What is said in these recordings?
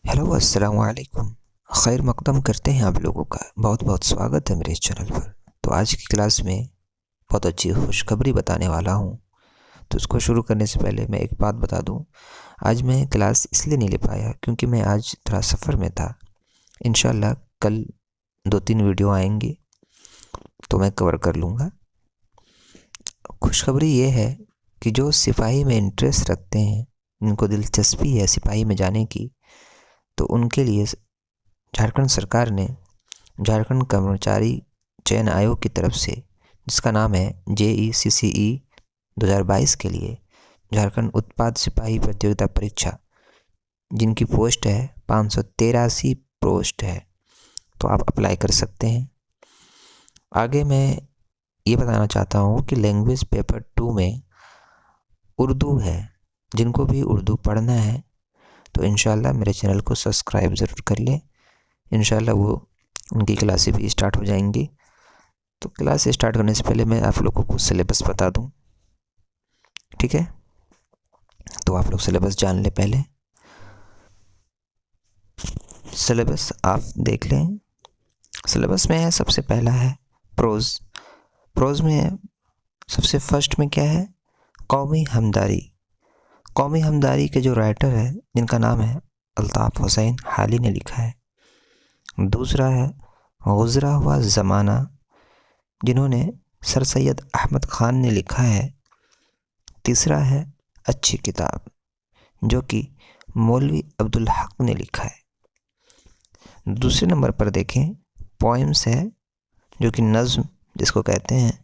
Hello अस्सलाम वालेकुम। खैर मकदम करते हैं आप लोगों का। बहुत बहुत स्वागत है मेरे इस चैनल पर। तो आज की क्लास में बहुत अच्छी खुशखबरी बताने वाला हूँ। तो उसको शुरू करने से पहले मैं एक बात बता दूँ। आज मैं क्लास इसलिए नहीं ले पाया क्योंकि मैं आज थोड़ा सफ़र में था। इंशाल्लाह कल 2-3 वीडियो आएंगी तो मैं कवर कर लूँगा। खुशखबरी ये है कि जो सिपाही में इंटरेस्ट रखते हैं, जिनको दिलचस्पी है सिपाही में जाने की, तो उनके लिए झारखंड सरकार ने झारखंड कर्मचारी चयन आयोग की तरफ से, जिसका नाम है JECCE 2022 के लिए झारखंड उत्पाद सिपाही प्रतियोगिता परीक्षा, जिनकी पोस्ट है 583 पोस्ट है, तो आप अप्लाई कर सकते हैं। आगे मैं ये बताना चाहता हूँ कि लैंग्वेज पेपर 2 में उर्दू है। जिनको भी उर्दू पढ़ना है तो इंशाल्लाह मेरे चैनल को सब्सक्राइब ज़रूर कर लें। इंशाल्लाह वो उनकी क्लासेस भी स्टार्ट हो जाएंगी। तो क्लास स्टार्ट करने से पहले मैं आप लोगों को सिलेबस बता दूं, ठीक है? तो आप लोग सिलेबस जान लें। पहले सिलेबस आप देख लें। सिलेबस में है, सबसे पहला है प्रोज। प्रोज में सबसे फर्स्ट में क्या है? कौमी हमदारी। कौमी हमदारी के जो राइटर है, जिनका नाम है अल्ताफ़ हुसैन हाली ने लिखा है। दूसरा है गुज़रा हुआ ज़माना, जिन्होंने सर सैयद अहमद ख़ान ने लिखा है। तीसरा है अच्छी किताब, जो कि मौलवी अब्दुल हक ने लिखा है। दूसरे नंबर पर देखें पोएम्स है, जो कि नज़्म जिसको कहते हैं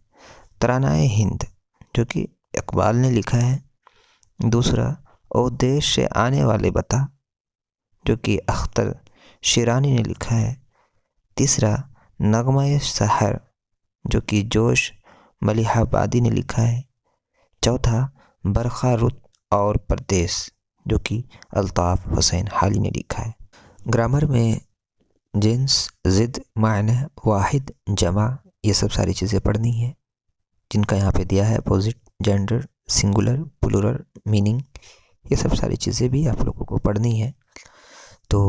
तरानाए हिंद, जो कि इकबाल ने लिखा है। दूसरा ओ देश से आने वाले बता, जो कि अख्तर शिरानी ने लिखा है। तीसरा नगमा-ए सहर, जो कि जोश मलिहाबादी ने लिखा है। चौथा बरखा रुत और परदेश, जो कि अल्ताफ़ हुसैन हाली ने लिखा है। ग्रामर में जिन्स, ज़िद, मायने, वाहिद, जमा, ये सब सारी चीज़ें पढ़नी है, जिनका यहाँ पे दिया है opposite, gender, singular, plural, meaning, ये सब सारी चीज़ें भी आप लोगों को पढ़नी है। तो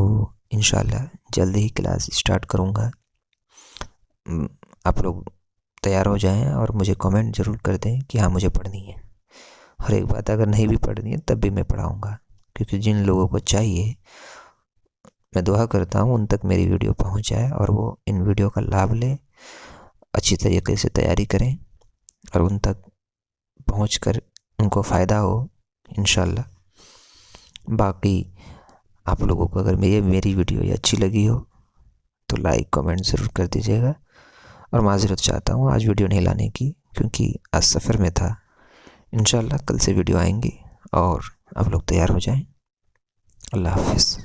इंशाल्लाह जल्दी ही क्लास स्टार्ट करूँगा। आप लोग तैयार हो जाएं और मुझे कमेंट ज़रूर कर दें कि हाँ मुझे पढ़नी है। हर एक बात अगर नहीं भी पढ़नी है तब भी मैं पढ़ाऊँगा, क्योंकि जिन लोगों को चाहिए, मैं दुआ करता हूँ उन तक मेरी वीडियो पहुँच जाए और वो इन वीडियो का लाभ लें, अच्छी तरीके से तैयारी करें और उन तक पहुँच कर उनको फ़ायदा हो इंशाल्लाह। बाकी आप लोगों को अगर मेरी वीडियो ये अच्छी लगी हो तो लाइक कमेंट ज़रूर कर दीजिएगा। और माज़रत चाहता हूँ आज वीडियो नहीं लाने की, क्योंकि आज सफ़र में था। इंशाल्लाह कल से वीडियो आएंगी और आप लोग तैयार हो जाएं। अल्लाह हाफ़िज़।